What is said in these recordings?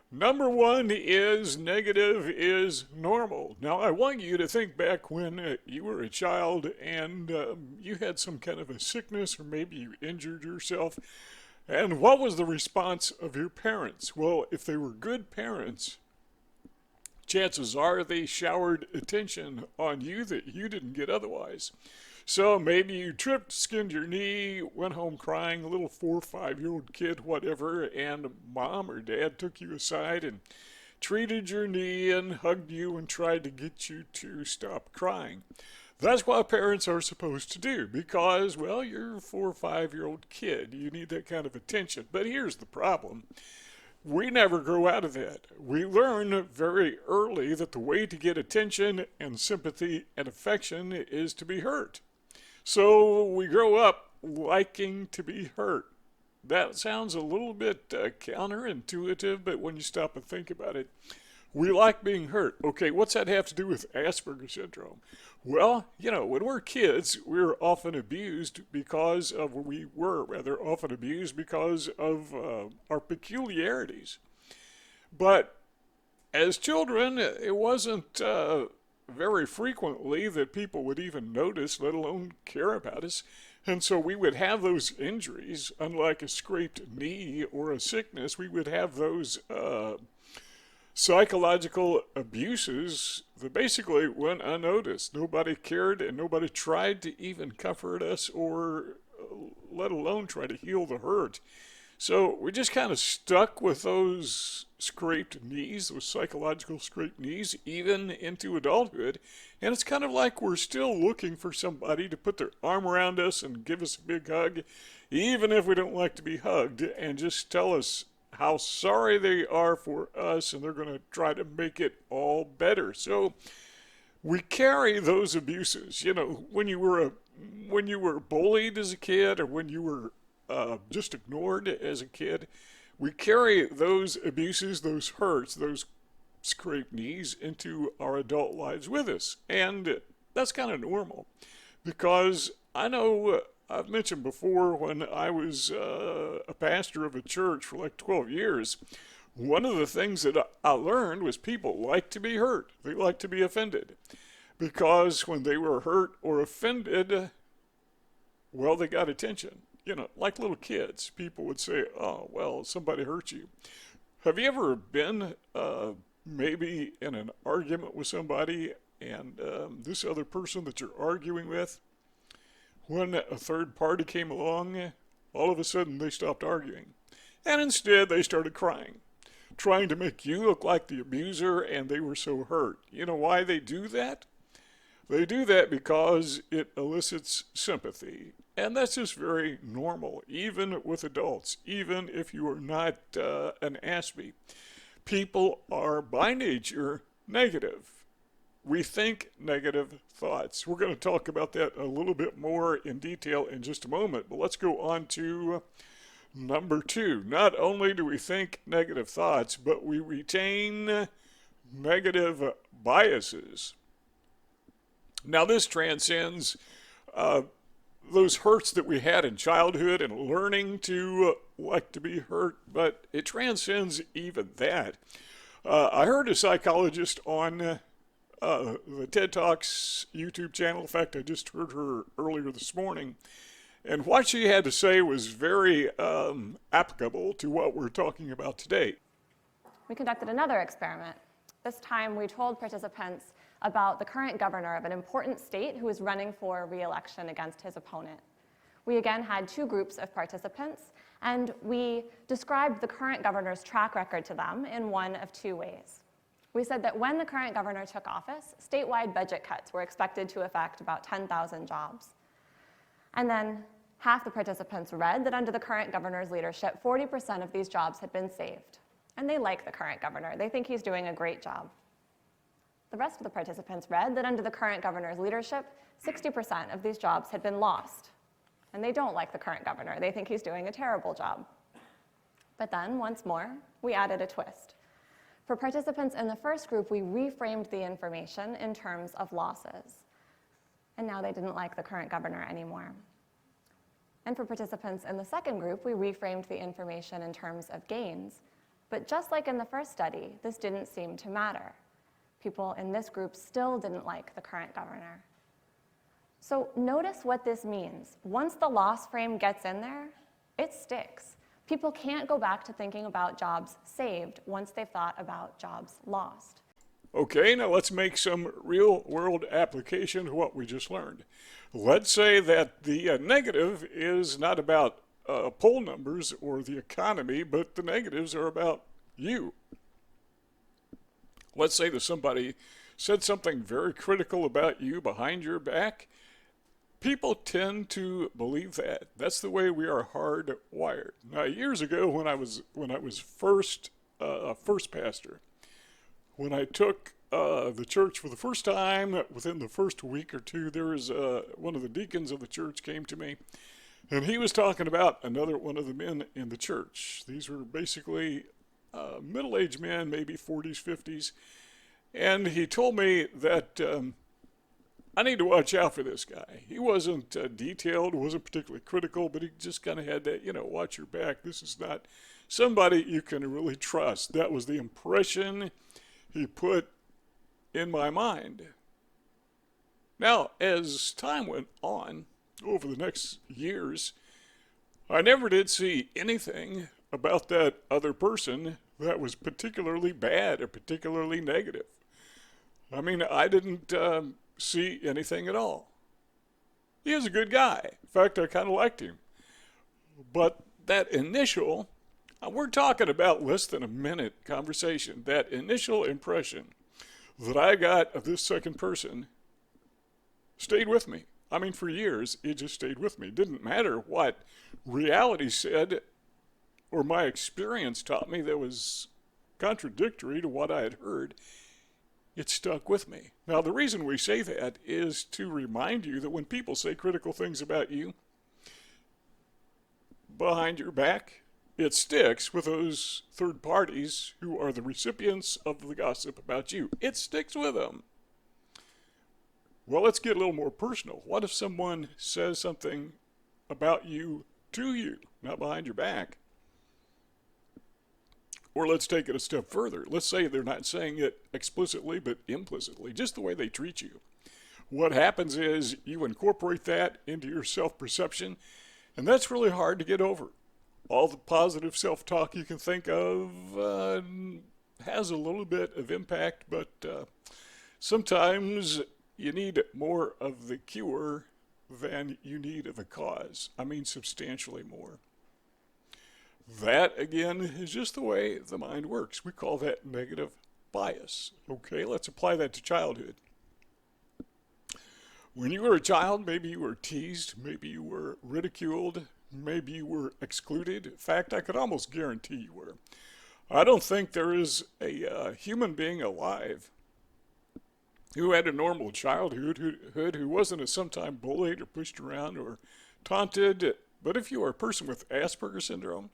Number one is negative is normal. Now, I want you to think back when you were a child and you had some kind of a sickness or maybe you injured yourself. And what was the response of your parents? Well, if they were good parents, chances are they showered attention on you that you didn't get otherwise. So maybe you tripped, skinned your knee, went home crying, a little 4 or 5 year old kid, whatever, and mom or dad took you aside and treated your knee and hugged you and tried to get you to stop crying. That's what parents are supposed to do because, well, you're a 4 or 5 year old kid. You need that kind of attention. But here's the problem. We never grow out of that. We learn very early that the way to get attention and sympathy and affection is to be hurt. So we grow up liking to be hurt. That sounds a little bit counterintuitive, but when you stop and think about it, we like being hurt. Okay, what's that have to do with Asperger syndrome? Well, when we're kids, we're often abused because of, we were rather often abused because of our peculiarities. But as children, it wasn't very frequently that people would even notice, let alone care about us. And so we would have those injuries, unlike a scraped knee or a sickness, we would have those psychological abuses that basically went unnoticed. Nobody cared and nobody tried to even comfort us or let alone try to heal the hurt. So we just kind of stuck with those scraped knees, those psychological scraped knees, even into adulthood. And it's kind of like we're still looking for somebody to put their arm around us and give us a big hug, even if we don't like to be hugged, and just tell us how sorry they are for us and they're going to try to make it all better. So we carry those abuses. When you were bullied as a kid or when you were just ignored as a kid, we carry those abuses, those hurts, those scraped knees into our adult lives with us. And that's kind of normal because I know I've mentioned before when I was a pastor of a church for like 12 years, one of the things that I learned was people like to be hurt. They like to be offended because when they were hurt or offended, well, they got attention. Like little kids, people would say, oh, well, somebody hurt you. Have you ever been maybe in an argument with somebody and this other person that you're arguing with, when a third party came along, all of a sudden they stopped arguing. And instead they started crying, trying to make you look like the abuser, and they were so hurt. You know why they do that? They do that because it elicits sympathy. And that's just very normal, even with adults, even if you are not an Aspie. People are by nature negative. We think negative thoughts. We're going to talk about that a little bit more in detail in just a moment, but let's go on to number two. Not only do we think negative thoughts, but we retain negative biases. Now, this transcends those hurts that we had in childhood and learning to like to be hurt, but it transcends even that. I heard a psychologist on the TED Talks YouTube channel. In fact, I just heard her earlier this morning. And what she had to say was very applicable to what we're talking about today. We conducted another experiment. This time we told participants about the current governor of an important state who was running for re-election against his opponent. We again had two groups of participants, and we described the current governor's track record to them in one of two ways. We said that when the current governor took office, statewide budget cuts were expected to affect about 10,000 jobs. And then half the participants read that under the current governor's leadership, 40% of these jobs had been saved. And they like the current governor. They think he's doing a great job. The rest of the participants read that under the current governor's leadership, 60% of these jobs had been lost. And they don't like the current governor. They think he's doing a terrible job. But then, once more, we added a twist. For participants in the first group, we reframed the information in terms of losses. And now they didn't like the current governor anymore. And for participants in the second group, we reframed the information in terms of gains. But just like in the first study, this didn't seem to matter. People in this group still didn't like the current governor. So notice what this means. Once the loss frame gets in there, it sticks. People can't go back to thinking about jobs saved once they've thought about jobs lost. Okay, now let's make some real-world application of what we just learned. Let's say that the negative is not about poll numbers or the economy, but the negatives are about you. Let's say that somebody said something very critical about you behind your back. People tend to believe that. That's the way we are hardwired. Now, years ago, when I was first pastor, when I took the church for the first time, within the first week or two, there was one of the deacons of the church came to me, and he was talking about another one of the men in the church. These were basically middle-aged men, maybe 40s, 50s, and he told me that I need to watch out for this guy. He wasn't detailed, wasn't particularly critical, but he just kind of had that, watch your back. This is not somebody you can really trust. That was the impression he put in my mind. Now, as time went on, over the next years, I never did see anything about that other person that was particularly bad or particularly negative. I mean, I didn't see anything at all. He was a good guy. In fact, I kind of liked him. But that initial, we're talking about less than a minute conversation, that initial impression that I got of this second person stayed with me. I mean, for years, it just stayed with me. It didn't matter what reality said or my experience taught me that was contradictory to what I had heard. It stuck with me. Now, the reason we say that is to remind you that when people say critical things about you behind your back, it sticks with those third parties who are the recipients of the gossip about you. It sticks with them. Well, let's get a little more personal. What if someone says something about you to you, not behind your back? Or let's take it a step further. Let's say they're not saying it explicitly, but implicitly, just the way they treat you. What happens is you incorporate that into your self-perception, and that's really hard to get over. All the positive self-talk you can think of has a little bit of impact, but sometimes you need more of the cure than you need of the cause. I mean, substantially more. That, again, is just the way the mind works. We call that negative bias. Okay, let's apply that to childhood. When you were a child, maybe you were teased, maybe you were ridiculed, maybe you were excluded. In fact, I could almost guarantee you were. I don't think there is a human being alive who had a normal childhood, who wasn't sometime bullied or pushed around or taunted. But if you are a person with Asperger syndrome,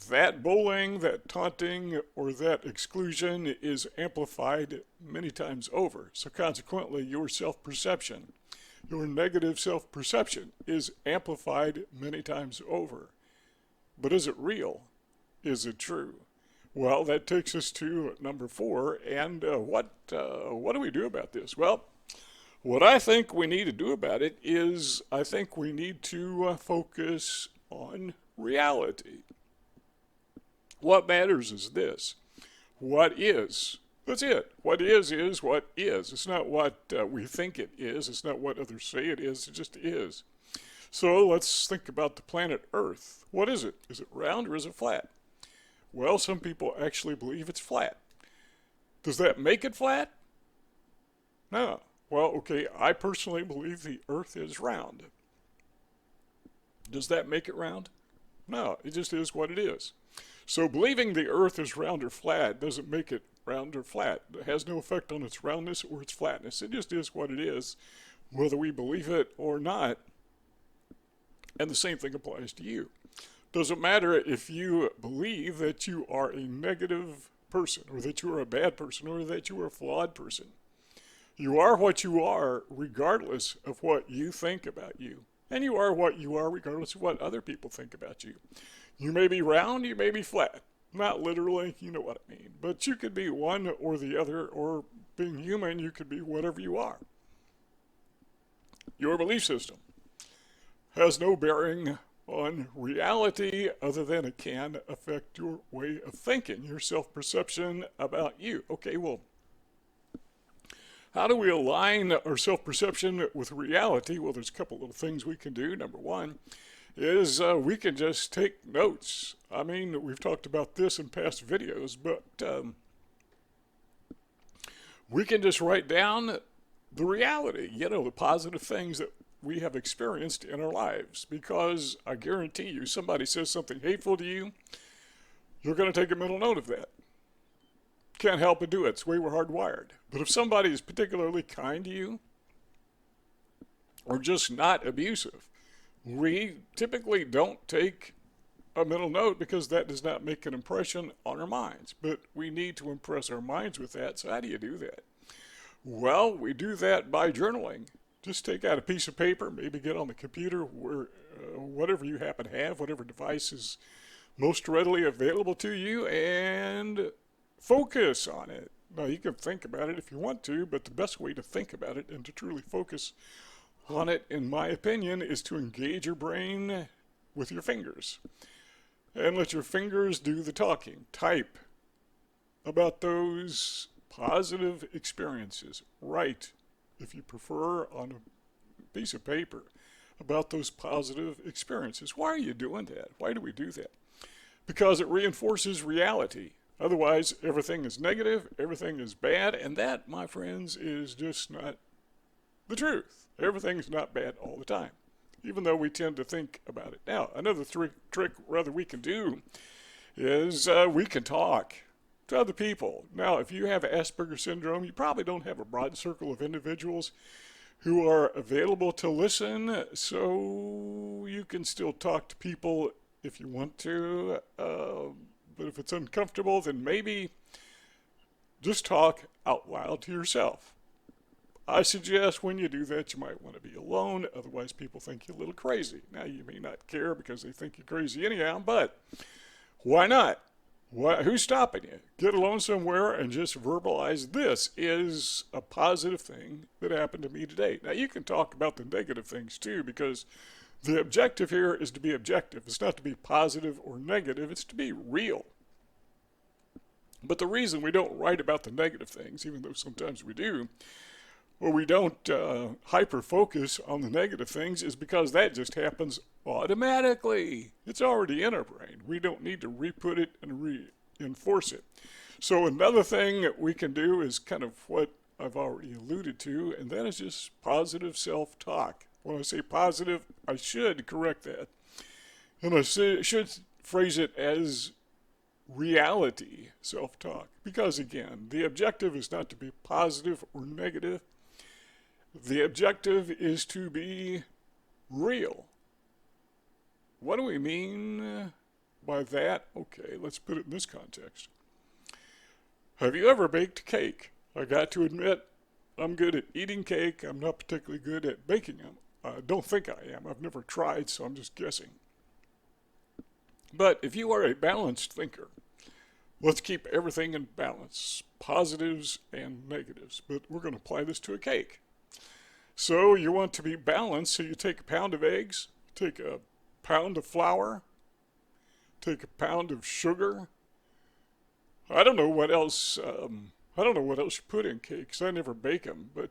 that bullying, that taunting, or that exclusion is amplified many times over. So consequently, your self-perception, your negative self-perception is amplified many times over. But is it real? Is it true? Well, that takes us to number 4. And what do we do about this? Well, what I think we need to do about it is I think we need to focus on reality. What matters is this. What is? That's it. What is what is. It's not what we think it is. It's not what others say it is. It just is. So let's think about the planet Earth. What is it? Is it round or is it flat? Well, some people actually believe it's flat. Does that make it flat? No. Well, okay, I personally believe the Earth is round. Does that make it round? No, it just is what it is. So believing the Earth is round or flat doesn't make it round or flat. It has no effect on its roundness or its flatness. It just is what it is, whether we believe it or not. And the same thing applies to you. Doesn't matter if you believe that you are a negative person, or that you are a bad person, or that you are a flawed person. You are what you are regardless of what you think about you. And you are what you are regardless of what other people think about you. You may be round, you may be flat. Not literally, you know what I mean. But you could be one or the other, or being human, you could be whatever you are. Your belief system has no bearing on reality other than it can affect your way of thinking, your self-perception about you. Okay, well, how do we align our self-perception with reality? Well, there's a couple little things we can do. Number one is we can just take notes. I mean, we've talked about this in past videos, but we can just write down the reality, the positive things that we have experienced in our lives. Because I guarantee you, somebody says something hateful to you, you're going to take a mental note of that. Can't help but do it. It's the way we're hardwired. But if somebody is particularly kind to you, or just not abusive, we typically don't take a mental note because that does not make an impression on our minds. But we need to impress our minds with that. So how do you do that? Well, we do that by journaling. Just take out a piece of paper, maybe get on the computer, where whatever you happen to have, whatever device is most readily available to you, and focus on it. Now, you can think about it if you want to, but the best way to think about it and to truly focus on it, in my opinion, is to engage your brain with your fingers. And let your fingers do the talking. Type about those positive experiences. Write, if you prefer, on a piece of paper about those positive experiences. Why are you doing that? Why do we do that? Because it reinforces reality. Otherwise, everything is negative, everything is bad, and that, my friends, is just not the truth. Everything is not bad all the time, even though we tend to think about it. Now, another trick we can do is we can talk to other people. Now, if you have Asperger syndrome, you probably don't have a broad circle of individuals who are available to listen, so you can still talk to people if you want to, but if it's uncomfortable, then maybe just talk out loud to yourself. I suggest when you do that, you might want to be alone, otherwise people think you're a little crazy. Now, you may not care because they think you're crazy anyhow, but why not? Who's stopping you? Get alone somewhere and just verbalize, this is a positive thing that happened to me today. Now, you can talk about the negative things too, because the objective here is to be objective. It's not to be positive or negative, it's to be real. But the reason we don't write about the negative things, even though sometimes we do, or we don't hyper-focus on the negative things, is because that just happens automatically. It's already in our brain. We don't need to re-put it and reinforce it. So another thing that we can do is kind of what I've already alluded to, and that is just positive self-talk. When I say positive, I should correct that. And I should phrase it as reality self-talk. Because again, the objective is not to be positive or negative. The objective is to be real. What do we mean by that? Okay, let's put it in this context. Have you ever baked a cake? I got to admit, I'm good at eating cake. I'm not particularly good at baking them. I don't think I am. I've never tried, so I'm just guessing. But if you are a balanced thinker, let's keep everything in balance, positives and negatives. But we're going to apply this to a cake. So you want to be balanced, so you take a pound of eggs, take a pound of flour, take a pound of sugar. I don't know what else you put in cakes. I never bake them. But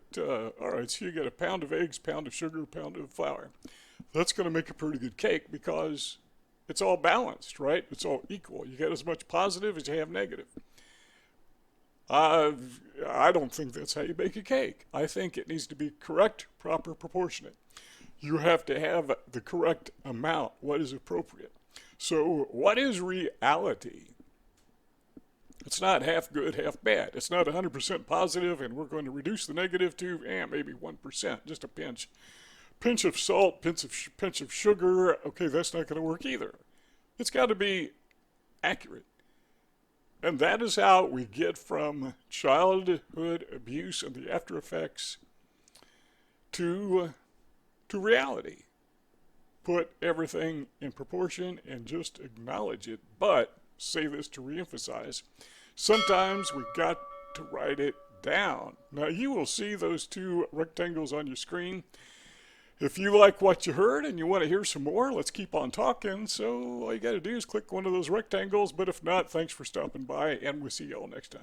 all right, so you get a pound of eggs, pound of sugar, pound of flour. That's going to make a pretty good cake because it's all balanced, right? It's all equal. You get as much positive as you have negative. I don't think that's how you bake a cake. I think it needs to be correct, proper, proportionate. You have to have the correct amount, what is appropriate. So what is reality? It's not half good, half bad. It's not 100% positive, and we're going to reduce the negative to maybe 1%, just a pinch. Pinch of salt, pinch of sugar. Okay, that's not going to work either. It's got to be accurate. And that is how we get from childhood abuse and the after effects to reality. Put everything in proportion and just acknowledge it. But say this to reemphasize. Sometimes we got to write it down. Now you will see those two rectangles on your screen. If you like what you heard and you want to hear some more, let's keep on talking. So all you got to do is click one of those rectangles. But if not, thanks for stopping by, and we'll see y'all next time.